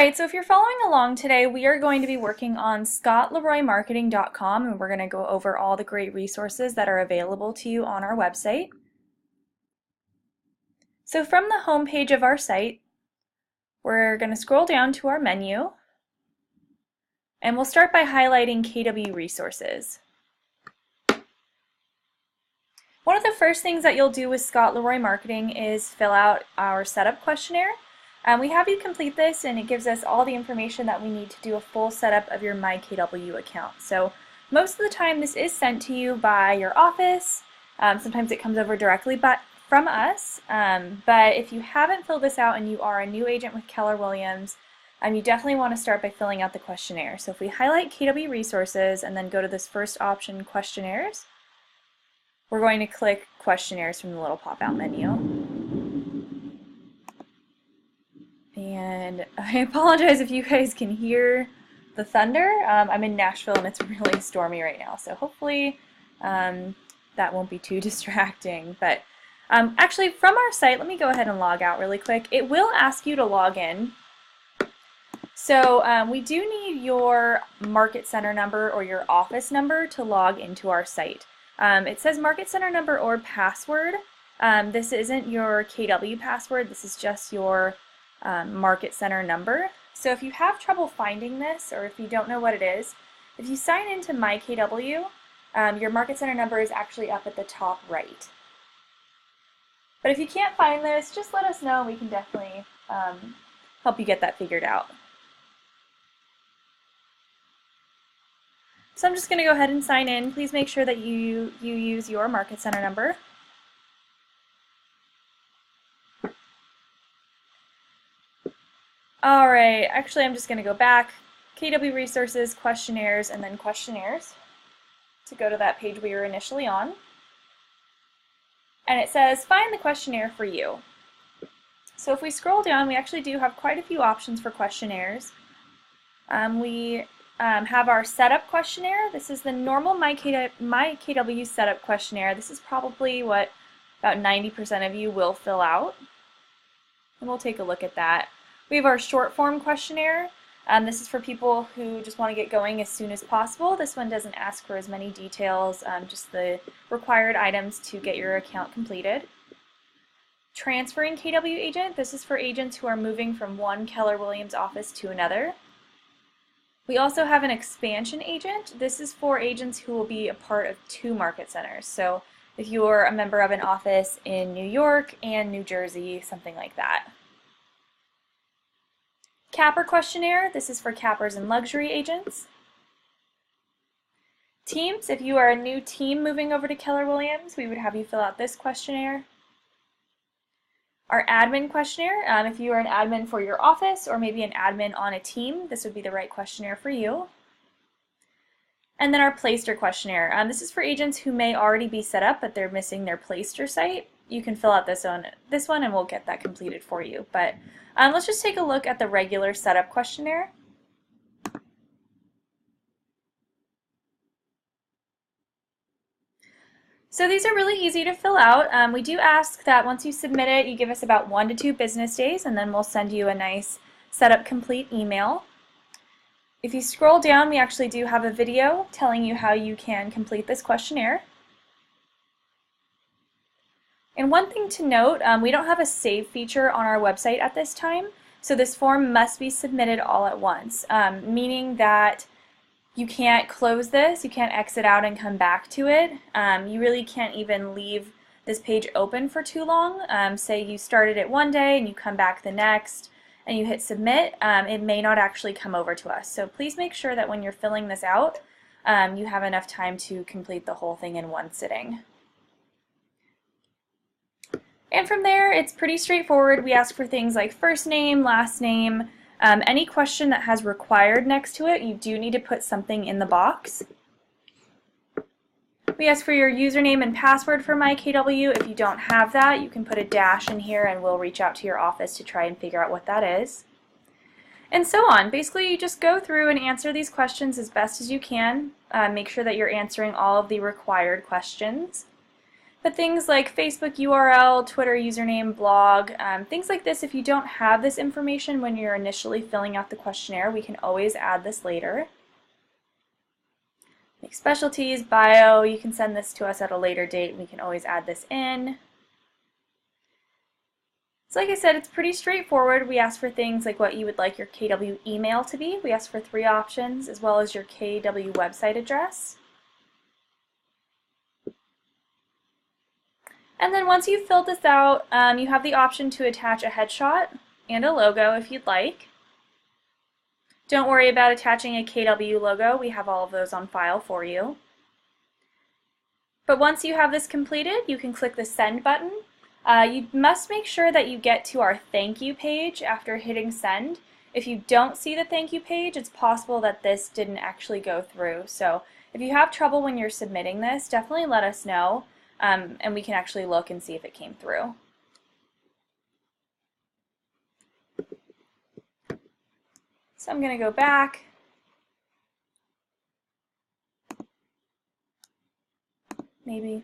Alright, so if you're following along today, we are going to be working on scottleroymarketing.com, and we're going to go over all the great resources that are available to you on our website. So from the home page of our site, we're going to scroll down to our menu, and we'll start by highlighting KW resources. One of the first things that you'll do with Scott Leroy Marketing is fill out our setup questionnaire. We have you complete this, and it gives us all the information that we need to do a full setup of your MyKW account. So most of the time this is sent to you by your office. Sometimes it comes over directly from us, but if you haven't filled this out and you are a new agent with Keller Williams, you definitely want to start by filling out the questionnaire. So if we highlight KW resources and then go to this first option, questionnaires, we're going to click questionnaires from the little pop-out menu. And I apologize if you guys can hear the thunder. I'm in Nashville and it's really stormy right now, so hopefully that won't be too distracting. But actually, from our site, let me go ahead and log out really quick. It will ask you to log in. So we do need your Market Center number or your office number to log into our site. It says Market Center number or password. This isn't your KW password, this is just your Market Center number. So if you have trouble finding this, or if you don't know what it is, if you sign into MyKW, your Market Center number is actually up at the top right. But if you can't find this, just let us know and we can definitely help you get that figured out. So I'm just going to go ahead and sign in. Please make sure that you use your Market Center number. Alright, actually I'm just going to go back, KW resources, questionnaires, and then questionnaires to go to that page we were initially on. And it says, find the questionnaire for you. So if we scroll down, we actually do have quite a few options for questionnaires. We have our setup questionnaire. This is the normal MyKW setup questionnaire. This is probably what about 90% of you will fill out. And we'll take a look at that. We have our short form questionnaire. This is for people who just want to get going as soon as possible. This one doesn't ask for as many details, just the required items to get your account completed. Transferring KW agent. This is for agents who are moving from one Keller Williams office to another. We also have an expansion agent. This is for agents who will be a part of two market centers. So if you're a member of an office in New York and New Jersey, something like that. Capper questionnaire, this is for cappers and luxury agents. Teams, if you are a new team moving over to Keller Williams, we would have you fill out this questionnaire. Our admin questionnaire, if you are an admin for your office or maybe an admin on a team, this would be the right questionnaire for you. And then our Playster questionnaire. This is for agents who may already be set up but they're missing their Playster site. You can fill out this one and we'll get that completed for you. But let's just take a look at the regular setup questionnaire. So these are really easy to fill out. We do ask that once you submit it, you give us about 1 to 2 business days, and then we'll send you a nice setup complete email. If you scroll down, we actually do have a video telling you how you can complete this questionnaire. And one thing to note, we don't have a save feature on our website at this time, so this form must be submitted all at once, meaning that you can't close this, you can't exit out and come back to it. You really can't even leave this page open for too long. Say you started it one day and you come back the next and you hit submit, it may not actually come over to us. So please make sure that when you're filling this out, you have enough time to complete the whole thing in one sitting. And from there, it's pretty straightforward. We ask for things like first name, last name. Any question that has required next to it, you do need to put something in the box. We ask for your username and password for MyKW. If you don't have that, you can put a dash in here and we'll reach out to your office to try and figure out what that is. And so on. Basically, you just go through and answer these questions as best as you can. Make sure that you're answering all of the required questions. But things like Facebook URL, Twitter username, blog, things like this, if you don't have this information when you're initially filling out the questionnaire, we can always add this later. Like specialties, bio, you can send this to us at a later date. We can always add this in. So like I said, it's pretty straightforward. We ask for things like what you would like your KW email to be. We ask for 3 options, as well as your KW website address. And then once you've filled this out, you have the option to attach a headshot and a logo if you'd like. Don't worry about attaching a KW logo. We have all of those on file for you. But once you have this completed, you can click the send button. You must make sure that you get to our thank you page after hitting send. If you don't see the thank you page, it's possible that this didn't actually go through. So if you have trouble when you're submitting this, definitely let us know, and we can actually look and see if it came through. So I'm going to go back. Maybe.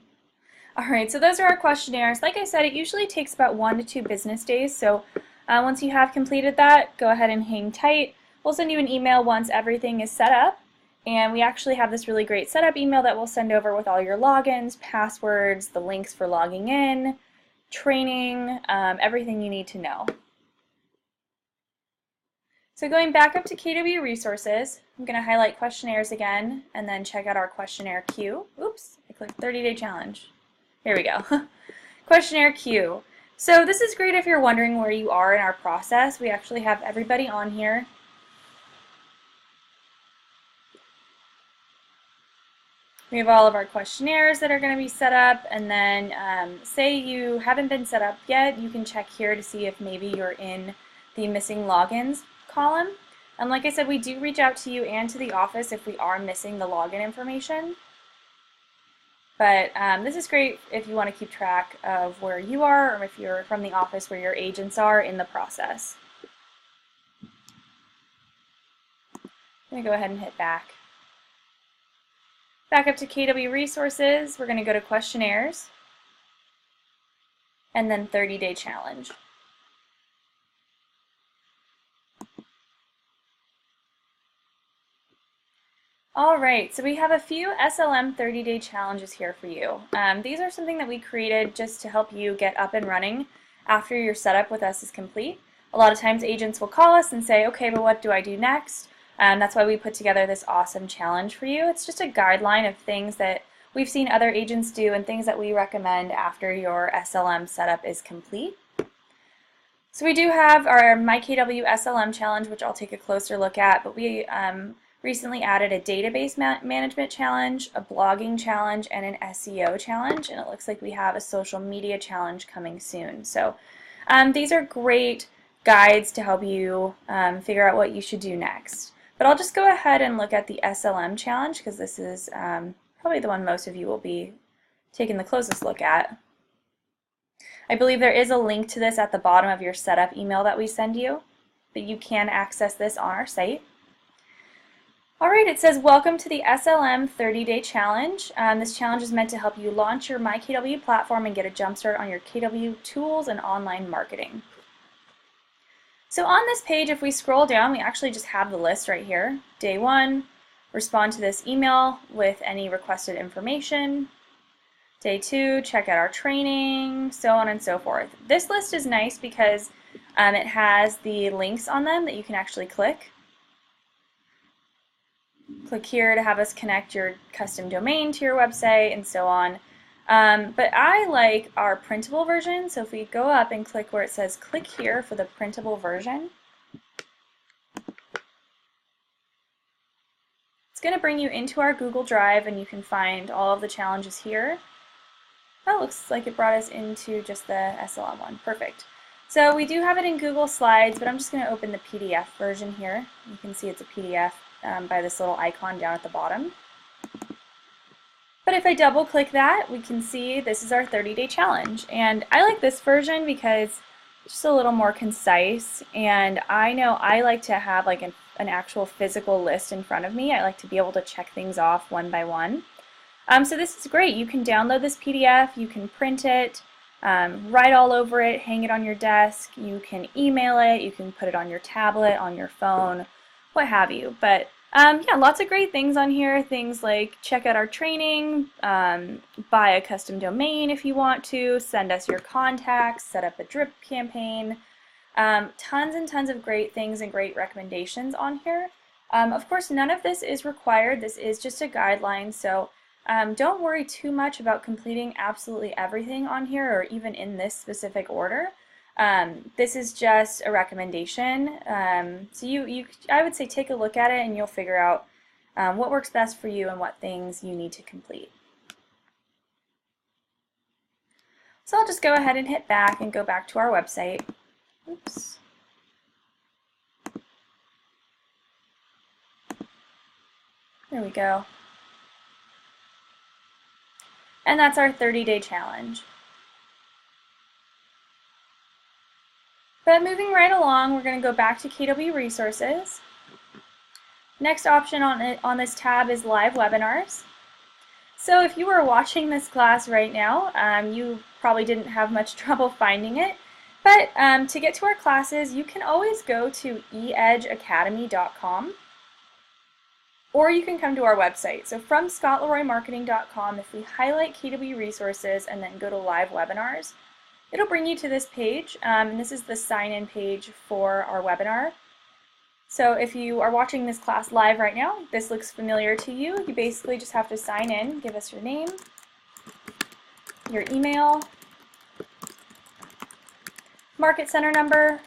Alright, so those are our questionnaires. Like I said, it usually takes about 1 to 2 business days, so once you have completed that, go ahead and hang tight. We'll send you an email once everything is set up, and we actually have this really great setup email that we'll send over with all your logins, passwords, the links for logging in, training, everything you need to know. So going back up to KW Resources, I'm going to highlight questionnaires again and then check out our questionnaire queue. Oops, I clicked 30-day challenge. Here we go. Questionnaire queue. So this is great if you're wondering where you are in our process. We actually have everybody on here. We have all of our questionnaires that are going to be set up, and then say you haven't been set up yet, you can check here to see if maybe you're in the missing logins column. And like I said, we do reach out to you and to the office if we are missing the login information. But this is great if you want to keep track of where you are, or if you're from the office where your agents are in the process. I'm going to go ahead and hit back. Back up to KW Resources, we're going to go to questionnaires, and then 30-day challenge. Alright, so we have a few SLM 30-day challenges here for you. These are something that we created just to help you get up and running after your setup with us is complete. A lot of times agents will call us and say, okay, but what do I do next? That's why we put together this awesome challenge for you. It's just a guideline of things that we've seen other agents do and things that we recommend after your SLM setup is complete. So we do have our MyKW SLM challenge, which I'll take a closer look at, but we recently added a database management challenge, a blogging challenge, and an SEO challenge, and it looks like we have a social media challenge coming soon. So these are great guides to help you figure out what you should do next. But I'll just go ahead and look at the SLM challenge because this is probably the one most of you will be taking the closest look at. I believe there is a link to this at the bottom of your setup email that we send you, but you can access this on our site. Alright, it says welcome to the SLM 30-day challenge. This challenge is meant to help you launch your MyKW platform and get a jump start on your KW tools and online marketing. So on this page, if we scroll down, we actually just have the list right here. Day 1, respond to this email with any requested information. Day 2, check out our training, so on and so forth. This list is nice because it has the links on them that you can actually click. Click here to have us connect your custom domain to your website and so on. But I like our printable version, so if we go up and click where it says click here for the printable version, it's going to bring you into our Google Drive and you can find all of the challenges here. Oh, looks like it brought us into just the SLM one. Perfect. So we do have it in Google Slides, but I'm just going to open the PDF version here. You can see it's a PDF. By this little icon down at the bottom. But if I double click that, we can see this is our 30-day challenge. And I like this version because it's just a little more concise, and I know I like to have like an actual physical list in front of me. I like to be able to check things off one by one. So this is great. You can download this PDF, you can print it, write all over it, hang it on your desk, you can email it, you can put it on your tablet, on your phone, what have you. But yeah, lots of great things on here. Things like check out our training, buy a custom domain if you want to, send us your contacts, set up a drip campaign. Tons and tons of great things and great recommendations on here. Of course, none of this is required. This is just a guideline, so don't worry too much about completing absolutely everything on here or even in this specific order. This is just a recommendation. So I would say take a look at it and you'll figure out what works best for you and what things you need to complete. So I'll just go ahead and hit back and go back to our website. Oops. There we go. And that's our 30-day challenge. But moving right along, we're going to go back to KW Resources. Next option on this tab is live webinars. So if you were watching this class right now, you probably didn't have much trouble finding it. But to get to our classes, you can always go to eedgeacademy.com. Or you can come to our website. So from scottleroymarketing.com, if we highlight KW Resources and then go to Live Webinars, it'll bring you to this page. And this is the sign-in page for our webinar. So if you are watching this class live right now, this looks familiar to you. You basically just have to sign in, give us your name, your email, market center number,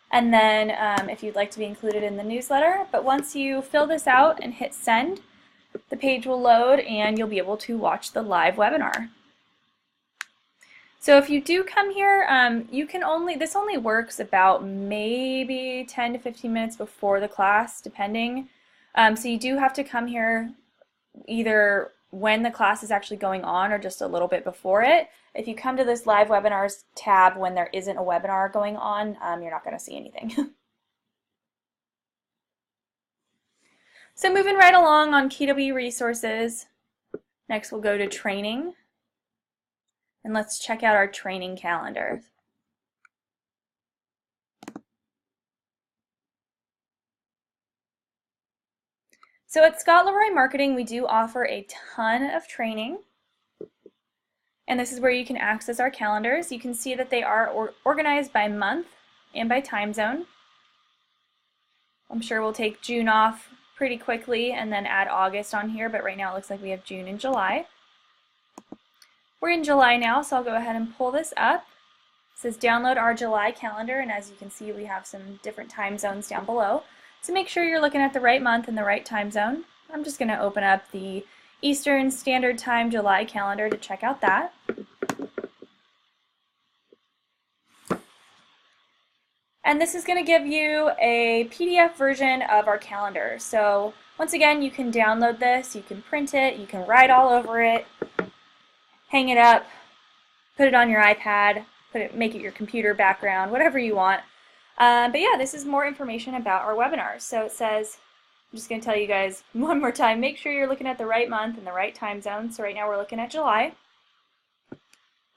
and then if you'd like to be included in the newsletter. But once you fill this out and hit send, the page will load and you'll be able to watch the live webinar. So if you do come here, this only works about maybe 10 to 15 minutes before the class, depending. So you do have to come here either when the class is actually going on or just a little bit before it. If you come to this live webinars tab when there isn't a webinar going on, you're not going to see anything. So moving right along on KW Resources, next we'll go to training. And let's check out our training calendar. So at Scott Leroy Marketing, we do offer a ton of training. And this is where you can access our calendars. You can see that they are organized by month and by time zone. I'm sure we'll take June off pretty quickly and then add August on here, but right now it looks like we have June and July. We're in July now, so I'll go ahead and pull this up. It says download our July calendar, and as you can see, we have some different time zones down below. So make sure you're looking at the right month and the right time zone. I'm just going to open up the Eastern Standard Time July calendar to check out that. And this is going to give you a PDF version of our calendar. So once again, you can download this, you can print it, you can write all over it, hang it up, put it on your iPad, make it your computer background, whatever you want. But yeah, this is more information about our webinars. So it says, I'm just going to tell you guys one more time, make sure you're looking at the right month and the right time zone. So right now we're looking at July.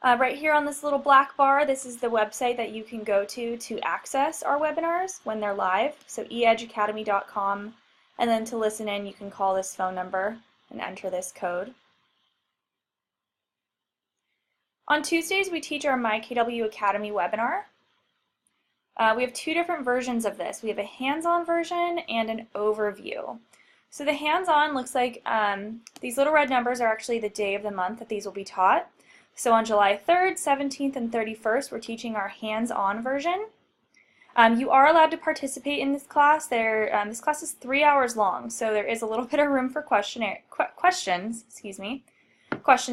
Right here on this little black bar, this is the website that you can go to access our webinars when they're live. So eedgeacademy.com, and then to listen in, you can call this phone number and enter this code. On Tuesdays, we teach our MyKW Academy webinar. We have two different versions of this. We have a hands-on version and an overview. So the hands-on looks like these little red numbers are actually the day of the month that these will be taught. So on July 3rd, 17th, and 31st, we're teaching our hands-on version. You are allowed to participate in this class. This class is 3 hours long, so there is a little bit of room for questions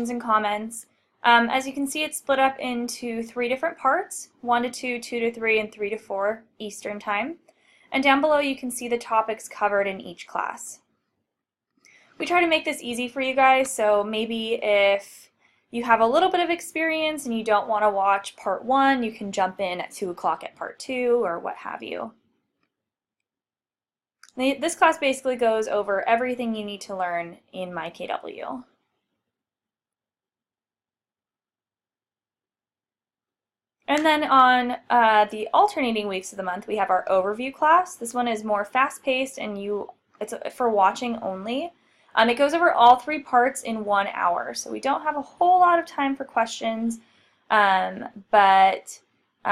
and comments. As you can see, it's split up into 3 different parts, 1 to 2, 2 to 3, and 3 to 4 Eastern Time. And down below you can see the topics covered in each class. We try to make this easy for you guys, so maybe if you have a little bit of experience and you don't want to watch part 1, you can jump in at 2 o'clock at part 2 or what have you. This class basically goes over everything you need to learn in MyKW. And then on the alternating weeks of the month, we have our overview class. This one is more fast-paced and it's for watching only. It goes over all 3 parts in 1 hour, so we don't have a whole lot of time for questions, but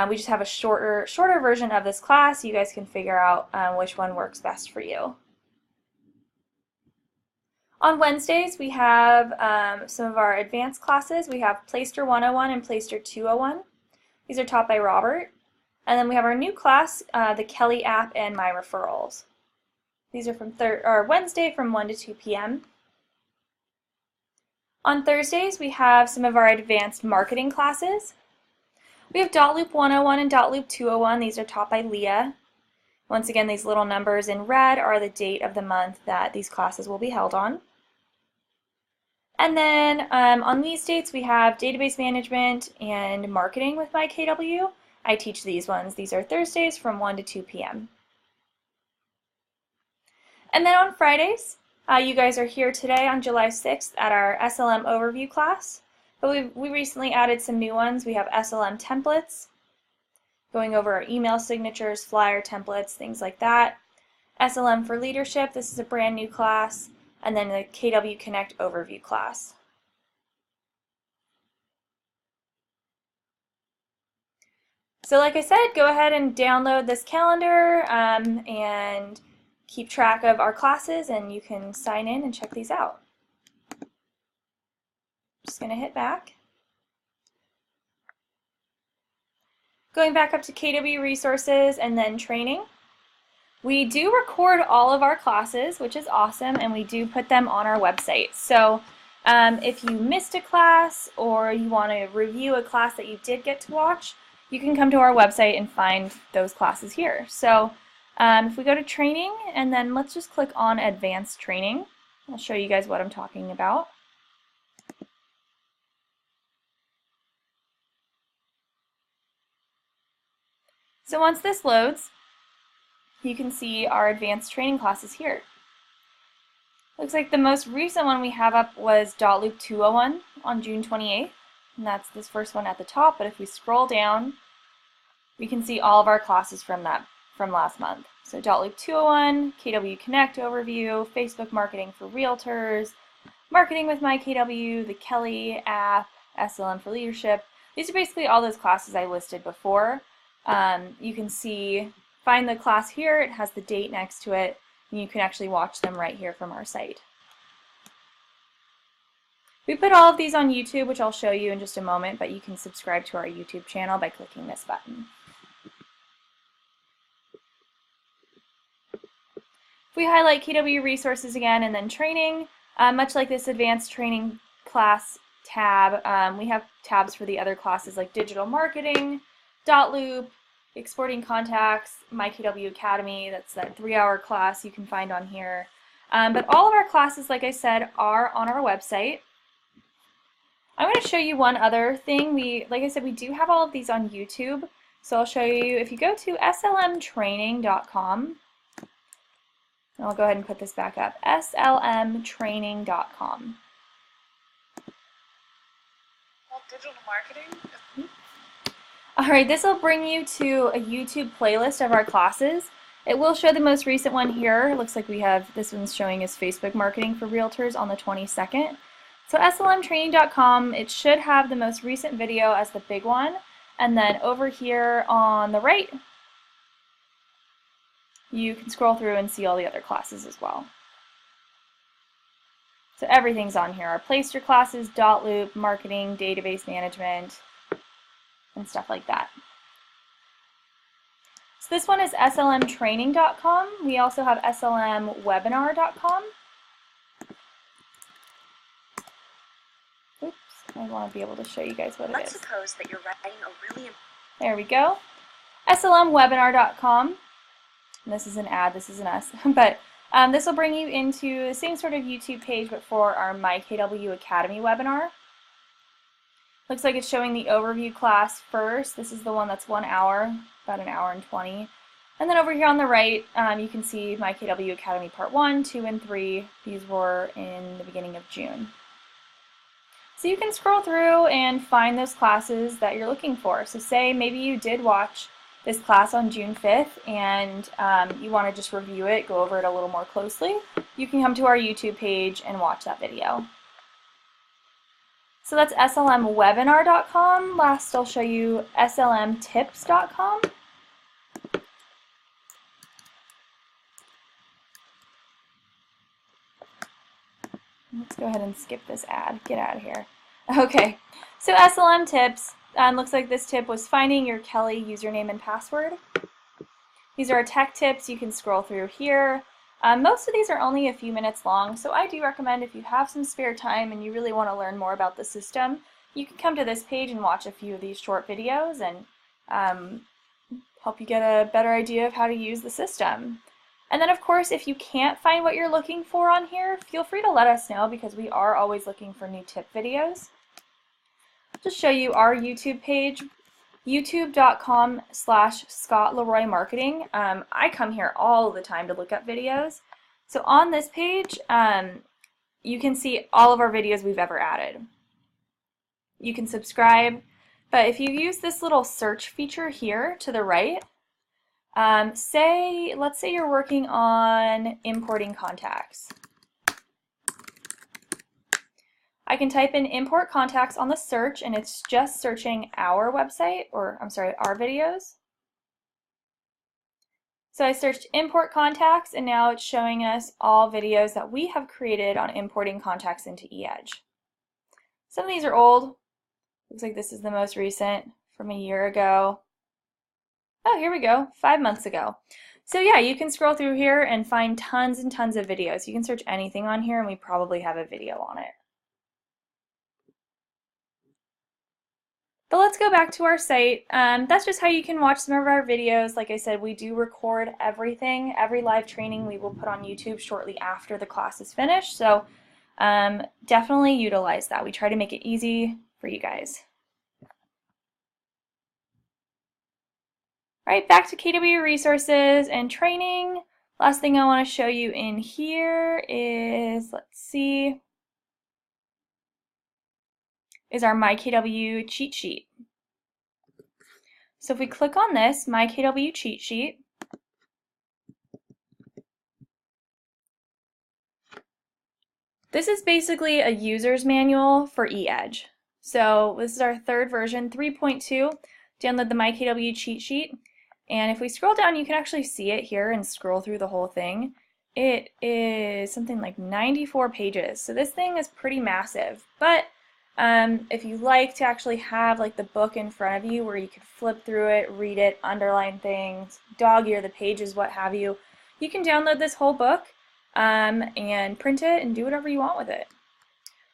we just have a shorter version of this class. You guys can figure out which one works best for you. On Wednesdays, we have some of our advanced classes. We have Playster 101 and Playster 201. These are taught by Robert. And then we have our new class, the Kelly app and My Referrals. These are from Wednesday from 1 to 2 p.m. On Thursdays, we have some of our advanced marketing classes. We have .loop 101 and .loop 201. These are taught by Leah. Once again, these little numbers in red are the date of the month that these classes will be held on. And then on these dates, we have database management and marketing with MyKW. I teach these ones. These are Thursdays from 1 to 2 p.m. And then on Fridays, you guys are here today on July 6th at our SLM Overview class. But we recently added some new ones. We have SLM templates, going over our email signatures, flyer templates, things like that. SLM for leadership, this is a brand new class. And then the KW Connect Overview class. So like I said, go ahead and download this calendar and keep track of our classes, and you can sign in and check these out. Just going to hit back. Going back up to KW Resources and then Training. We do record all of our classes, which is awesome, and we do put them on our website. So if you missed a class or you want to review a class that you did get to watch, you can come to our website and find those classes here. So if we go to Training, and then let's just click on Advanced Training. I'll show you guys what I'm talking about. So once this loads, you can see our advanced training classes here. Looks like the most recent one we have up was .loop 201 on June 28th, and that's this first one at the top. But if we scroll down, we can see all of our classes from last month. So .loop 201, KW Connect Overview, Facebook Marketing for Realtors, Marketing with MyKW, the Kelly app, SLM for Leadership. These are basically all those classes I listed before. You can find the class here, it has the date next to it, and you can actually watch them right here from our site. We put all of these on YouTube, which I'll show you in just a moment, but you can subscribe to our YouTube channel by clicking this button. If we highlight KW Resources again and then Training, much like this Advanced Training class tab, we have tabs for the other classes like Digital Marketing, .loop, Exporting Contacts, MyKW Academy, that's that 3-hour class you can find on here. But all of our classes, like I said, are on our website. I'm going to show you one other thing. Like I said, we do have all of these on YouTube. So I'll show you, if you go to slmtraining.com, and I'll go ahead and put this back up, slmtraining.com. Digital marketing? Alright, this will bring you to a YouTube playlist of our classes. It will show the most recent one here. It looks like we have, this one's showing us Facebook Marketing for Realtors on the 22nd. So slmtraining.com, it should have the most recent video as the big one. And then over here on the right, you can scroll through and see all the other classes as well. So everything's on here. Our Playster classes, .loop, marketing, database management, and stuff like that. So this one is slmtraining.com. We also have slmwebinar.com. Oops, I want to be able to show you guys what it is. Let's suppose that you're writing a really... There we go. slmwebinar.com. And this is an ad, this is an S. But this will bring you into the same sort of YouTube page, but for our MyKW Academy webinar. Looks like it's showing the overview class first. This is the one that's 1 hour, about 1 hour and 20. And then over here on the right, you can see My KW Academy Part 1, 2, and 3. These were in the beginning of June. So you can scroll through and find those classes that you're looking for. So say maybe you did watch this class on June 5th and you want to just review it, go over it a little more closely. You can come to our YouTube page and watch that video. So that's slmwebinar.com. Last I'll show you slmtips.com. Let's go ahead and skip this ad. Get out of here. Okay, so SLM tips. Looks like this tip was finding your Kelly username and password. These are our tech tips. You can scroll through here. Most of these are only a few minutes long, so I do recommend if you have some spare time and you really want to learn more about the system, you can come to this page and watch a few of these short videos and help you get a better idea of how to use the system. And then of course, if you can't find what you're looking for on here, feel free to let us know because we are always looking for new tip videos. I'll just show you our YouTube page, youtube.com/ScottLeroyMarketing. I come here all the time to look up videos. So on this page, you can see all of our videos we've ever added. You can subscribe, but if you use this little search feature here to the right, let's say you're working on importing contacts. I can type in import contacts on the search and it's just searching our website, or I'm sorry, our videos. So I searched import contacts and now it's showing us all videos that we have created on importing contacts into eEdge. Some of these are old. Looks like this is the most recent from a year ago. Oh, here we go, 5 months ago. So yeah, you can scroll through here and find tons and tons of videos. You can search anything on here and we probably have a video on it. But let's go back to our site. That's just how you can watch some of our videos. Like I said, we do record everything. Every live training we will put on YouTube shortly after the class is finished. So definitely utilize that. We try to make it easy for you guys. All right, back to KW resources and training. Last thing I want to show you in here is, let's see, is our MyKW cheat sheet. So if we click on this, MyKW cheat sheet, this is basically a user's manual for eEdge. So this is our third version, 3.2. Download the MyKW cheat sheet. And if we scroll down, you can actually see it here and scroll through the whole thing. It is something like 94 pages. So this thing is pretty massive. But if you like to actually have like the book in front of you where you could flip through it, read it, underline things, dog-ear the pages, what have you, you can download this whole book and print it and do whatever you want with it.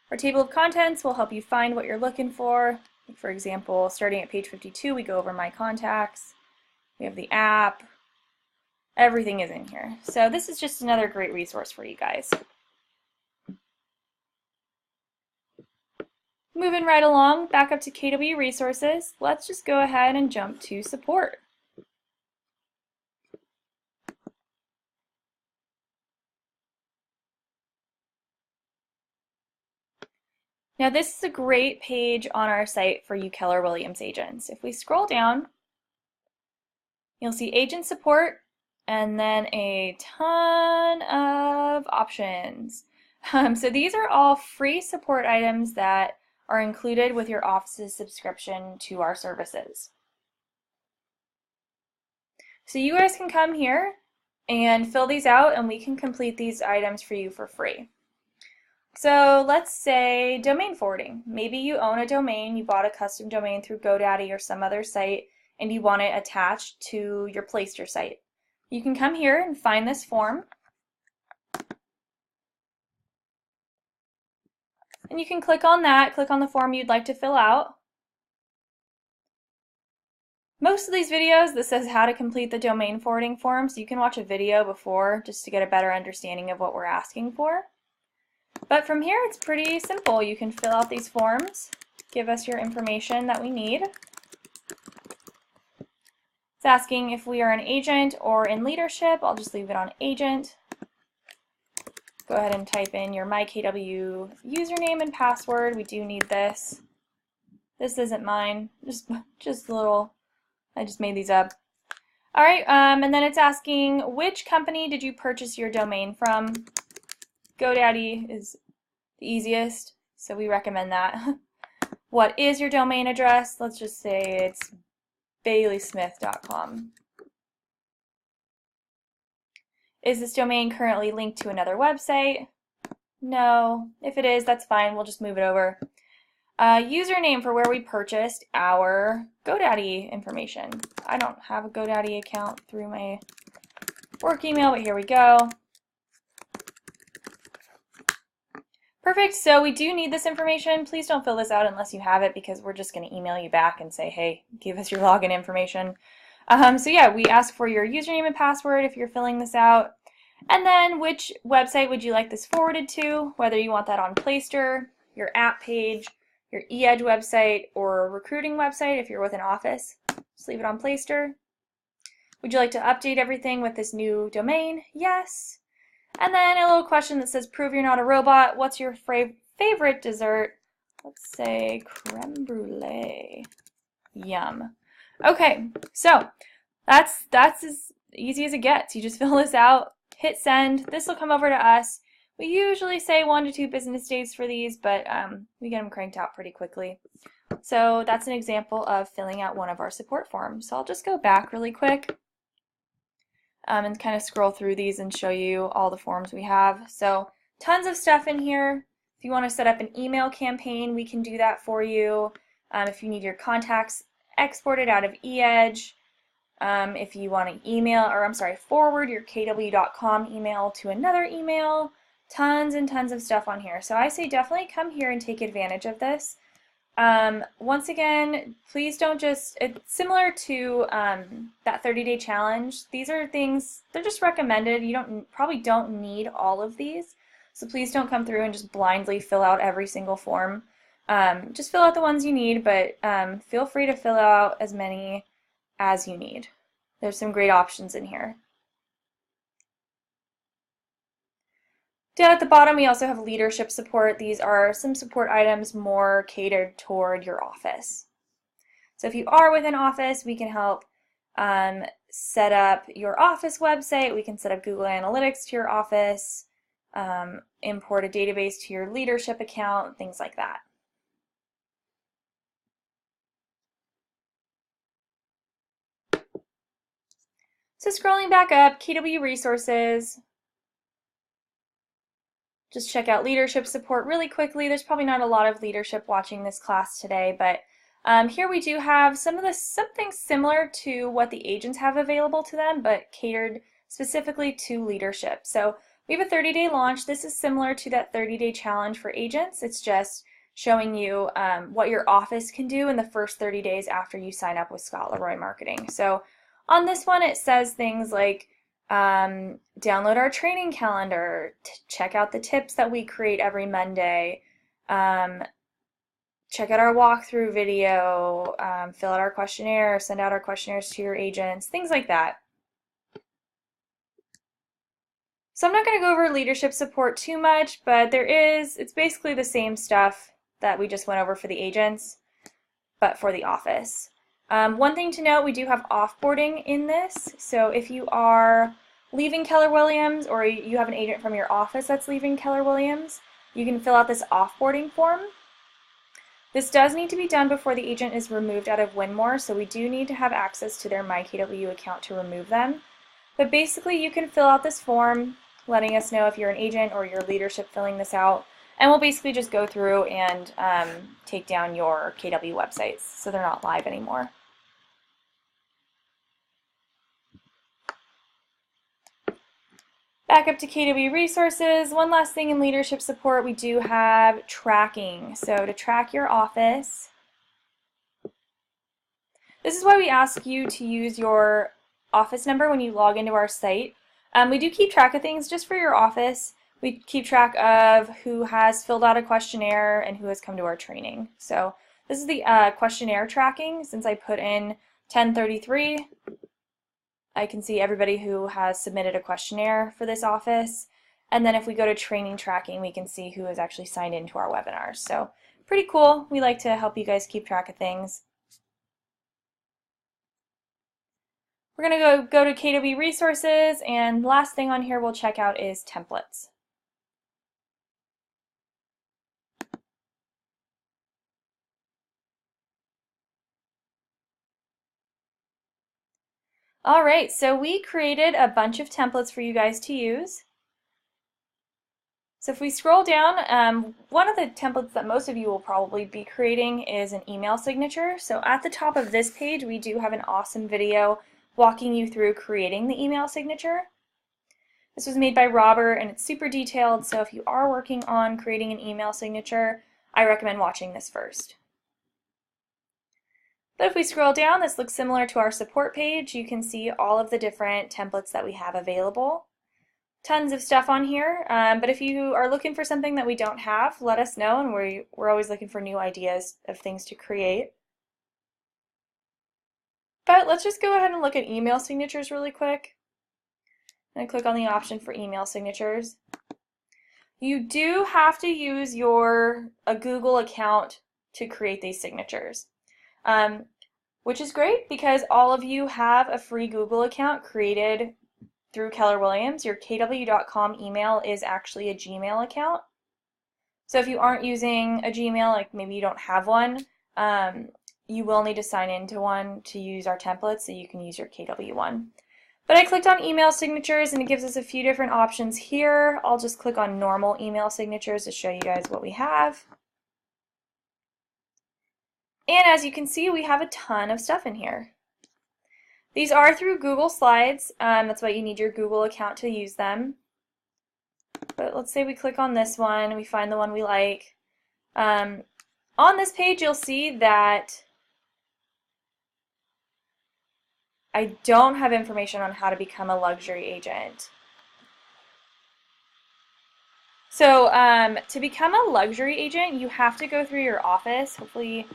Our table of contents will help you find what you're looking for. For example, starting at page 52, we go over my contacts. We have the app. Everything is in here. So this is just another great resource for you guys. Moving right along, back up to KW resources, let's just go ahead and jump to support. Now this is a great page on our site for you Keller Williams agents. If we scroll down, you'll see agent support and then a ton of options. So these are all free support items that are included with your office's subscription to our services. So you guys can come here and fill these out and we can complete these items for you for free. So let's say domain forwarding. Maybe you own a domain, you bought a custom domain through GoDaddy or some other site, and you want it attached to your Playster site. You can come here and find this form. And you can click on that, click on the form you'd like to fill out. Most of these videos, this says how to complete the domain forwarding form, so you can watch a video before just to get a better understanding of what we're asking for. But from here, it's pretty simple. You can fill out these forms, give us your information that we need. It's asking if we are an agent or in leadership. I'll just leave it on agent. Go ahead and type in your MyKW username and password. We do need this. This isn't mine. Just a little. I just made these up. All right, and then it's asking which company did you purchase your domain from? GoDaddy is the easiest, so we recommend that. What is your domain address? Let's just say it's baileysmith.com. Is this domain currently linked to another website? No. If it is, that's fine. We'll just move it over. Username for where we purchased our GoDaddy information. I don't have a GoDaddy account through my work email, but here we go. Perfect, so we do need this information. Please don't fill this out unless you have it because we're just going to email you back and say, hey, give us your login information. So yeah, we ask for your username and password if you're filling this out. And then which website would you like this forwarded to, whether you want that on Playster, your app page, your eEdge website, or a recruiting website if you're with an office. Just leave it on Playster. Would you like to update everything with this new domain? Yes. And then a little question that says, prove you're not a robot. What's your favorite dessert? Let's say creme brulee. Yum. Okay, so that's as easy as it gets. You just fill this out, hit send. This will come over to us. We usually say 1 to 2 business days for these, but we get them cranked out pretty quickly. So that's an example of filling out one of our support forms. So I'll just go back really quick and kind of scroll through these and show you all the forms we have. So tons of stuff in here. If you want to set up an email campaign, we can do that for you. If you need your contacts exported out of eEdge, if you want to forward your kw.com email to another email, tons and tons of stuff on here. So I say definitely come here and take advantage of this. Once again, please don't just, it's similar to that 30-day challenge. These are things, they're just recommended. You probably don't need all of these. So please don't come through and just blindly fill out every single form. Just fill out the ones you need, but feel free to fill out as many as you need. There's some great options in here. Down at the bottom, we also have leadership support. These are some support items more catered toward your office. So if you are with an office, we can help set up your office website. We can set up Google Analytics to your office, import a database to your leadership account, things like that. So scrolling back up, KW resources. Just check out leadership support really quickly. There's probably not a lot of leadership watching this class today, but here we do have something similar to what the agents have available to them, but catered specifically to leadership. So we have a 30-day launch. This is similar to that 30-day challenge for agents. It's just showing you what your office can do in the first 30 days after you sign up with Scott Leroy Marketing. So on this one, it says things like download our training calendar, check out the tips that we create every Monday, check out our walkthrough video, fill out our questionnaire, send out our questionnaires to your agents, things like that. So I'm not going to go over leadership support too much, but it's basically the same stuff that we just went over for the agents, but for the office. One thing to note, we do have offboarding in this. So if you are leaving Keller Williams or you have an agent from your office that's leaving Keller Williams, you can fill out this offboarding form. This does need to be done before the agent is removed out of Winmore, so we do need to have access to their MyKW account to remove them. But basically you can fill out this form letting us know if you're an agent or your leadership filling this out, and we'll basically just go through and take down your KW websites so they're not live anymore. Back up to KW resources. One last thing in leadership support, we do have tracking. So to track your office, this is why we ask you to use your office number when you log into our site. We do keep track of things just for your office. We keep track of who has filled out a questionnaire and who has come to our training. So this is the questionnaire tracking. Since I put in 1033, I can see everybody who has submitted a questionnaire for this office. And then if we go to training tracking, we can see who has actually signed into our webinars. So pretty cool. We like to help you guys keep track of things. We're going to go to KW resources, and the last thing on here we'll check out is templates. All right, so we created a bunch of templates for you guys to use. So if we scroll down, one of the templates that most of you will probably be creating is an email signature. So at the top of this page, we do have an awesome video walking you through creating the email signature. This was made by Robert, and it's super detailed, so if you are working on creating an email signature, I recommend watching this first. But if we scroll down, this looks similar to our support page. You can see all of the different templates that we have available. Tons of stuff on here, but if you are looking for something that we don't have, let us know, and we're always looking for new ideas of things to create. But let's just go ahead and look at email signatures really quick. And click on the option for email signatures. You do have to use a Google account to create these signatures, which is great because all of you have a free Google account created through Keller Williams. Your kw.com email is actually a Gmail account. So if you aren't using a Gmail, like maybe you don't have one, you will need to sign into one to use our templates, so you can use your KW one. But I clicked on email signatures, and it gives us a few different options here. I'll just click on normal email signatures to show you guys what we have. And as you can see, we have a ton of stuff in here. These are through Google Slides. That's why you need your Google account to use them. But let's say we click on this one, and we find the one we like. On this page, you'll see that I don't have information on how to become a luxury agent. So to become a luxury agent, you have to go through your office. Hopefully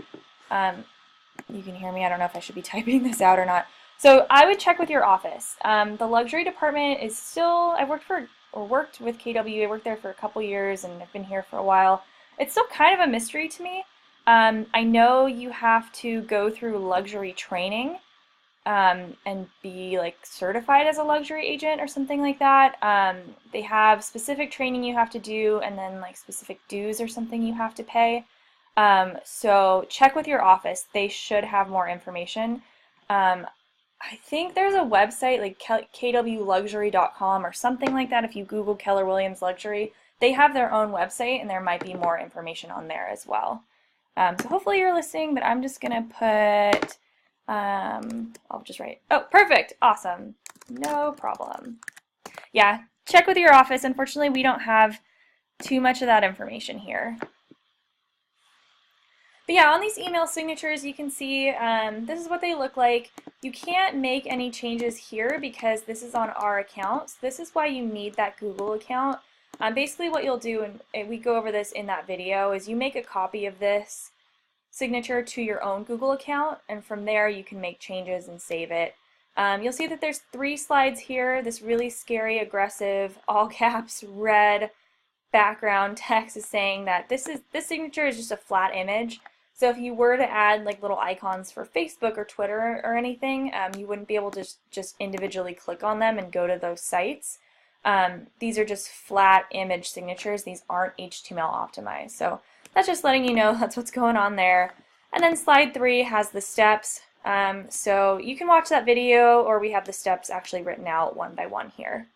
you can hear me. I don't know if I should be typing this out or not. So I would check with your office. The luxury department is still, I've worked with KW. I worked there for a couple years, and I've been here for a while. It's still kind of a mystery to me. I know you have to go through luxury training and be like certified as a luxury agent or something like that. They have specific training you have to do, and then like specific dues or something you have to pay. So check with your office. They should have more information. I think there's a website like kwluxury.com or something like that. If you Google Keller Williams Luxury, they have their own website, and there might be more information on there as well. So hopefully you're listening, but I'm just gonna put I'll just write, oh, perfect, awesome, no problem. Yeah, check with your office. Unfortunately, we don't have too much of that information here. But yeah, on these email signatures, you can see this is what they look like. You can't make any changes here because this is on our account. So this is why you need that Google account. Basically what you'll do, and we go over this in that video, is you make a copy of this signature to your own Google account, and from there you can make changes and save it. You'll see that there's 3 slides here. This really scary, aggressive, all caps, red background text is saying that this signature is just a flat image. So if you were to add like little icons for Facebook or Twitter or anything, you wouldn't be able to just individually click on them and go to those sites. These are just flat image signatures. These aren't HTML optimized. So that's just letting you know that's what's going on there. And then slide 3 has the steps. So you can watch that video, or we have the steps actually written out one by one here.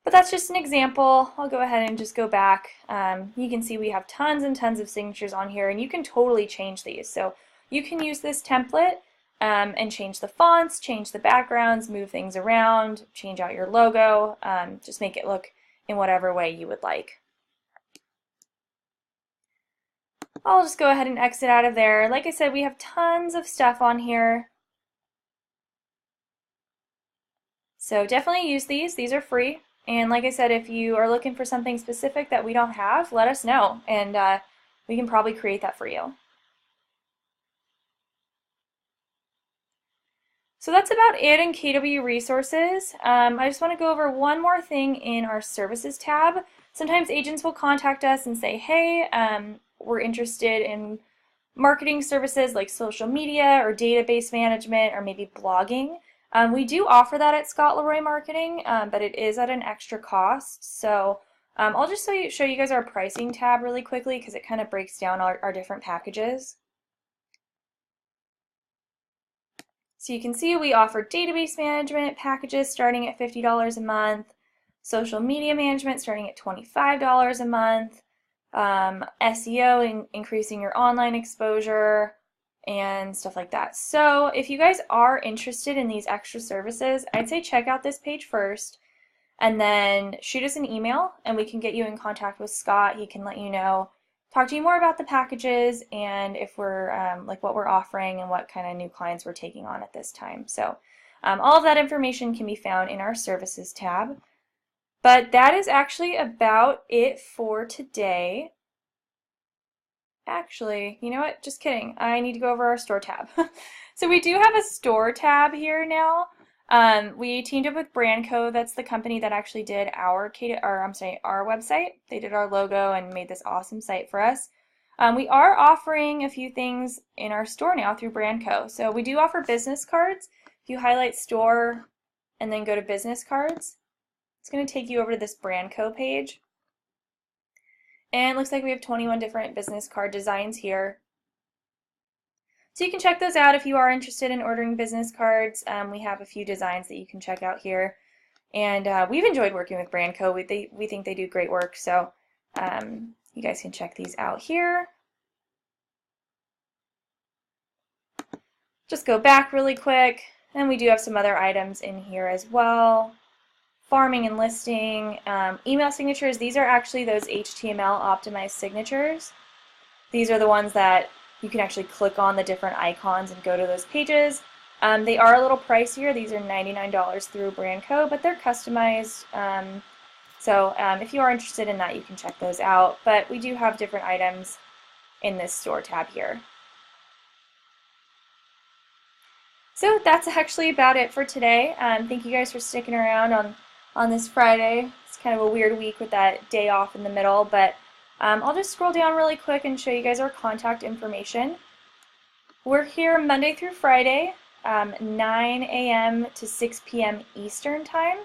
But that's just an example. I'll go ahead and just go back. You can see we have tons and tons of signatures on here, and you can totally change these. So you can use this template and change the fonts, change the backgrounds, move things around, change out your logo, just make it look in whatever way you would like. I'll just go ahead and exit out of there. Like I said, we have tons of stuff on here. So definitely use these. These are free. And like I said, if you are looking for something specific that we don't have, let us know, and we can probably create that for you. So that's about it in KW Resources. I just want to go over one more thing in our Services tab. Sometimes agents will contact us and say, hey, we're interested in marketing services like social media or database management or maybe blogging. We do offer that at Scott Leroy Marketing, but it is at an extra cost. So I'll just show you guys our pricing tab really quickly because it kind of breaks down our different packages. So you can see we offer database management packages starting at $50 a month, social media management starting at $25 a month, SEO, increasing your online exposure, and stuff like that. So if you guys are interested in these extra services, I'd say check out this page first and then shoot us an email and we can get you in contact with Scott. He can let you know, talk to you more about the packages and if we're like what we're offering and what kind of new clients we're taking on at this time. So all of that information can be found in our Services tab. But that is actually about it for today. Actually, you know what? Just kidding. I need to go over our store tab. So we do have a store tab here now. We teamed up with Brandco. That's the company that actually did our website. They did our logo and made this awesome site for us. We are offering a few things in our store now through Brandco. So we do offer business cards. If you highlight store and then go to business cards, it's going to take you over to this Brandco page. And it looks like we have 21 different business card designs here. So you can check those out if you are interested in ordering business cards. We have a few designs that you can check out here. And we've enjoyed working with Brandco. We think they do great work. So you guys can check these out here. Just go back really quick. And we do have some other items in here as well. Farming and listing, email signatures. These are actually those HTML optimized signatures. These are the ones that you can actually click on the different icons and go to those pages. They are a little pricier. These are $99 through Brandco, but they're customized. So if you are interested in that, you can check those out. But we do have different items in this store tab here. So that's actually about it for today. Thank you guys for sticking around on this Friday. It's kind of a weird week with that day off in the middle, but I'll just scroll down really quick and show you guys our contact information. We're here Monday through Friday, 9 a.m. to 6 p.m. Eastern Time,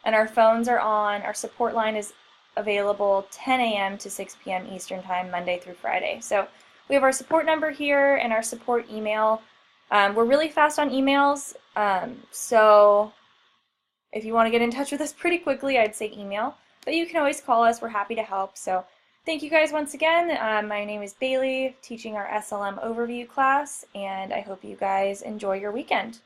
and our phones are on. Our support line is available 10 a.m. to 6 p.m. Eastern Time, Monday through Friday. So we have our support number here and our support email. We're really fast on emails, so if you want to get in touch with us pretty quickly, I'd say email, but you can always call us. We're happy to help. So thank you guys once again. My name is Bailey, teaching our SLM Overview class, and I hope you guys enjoy your weekend.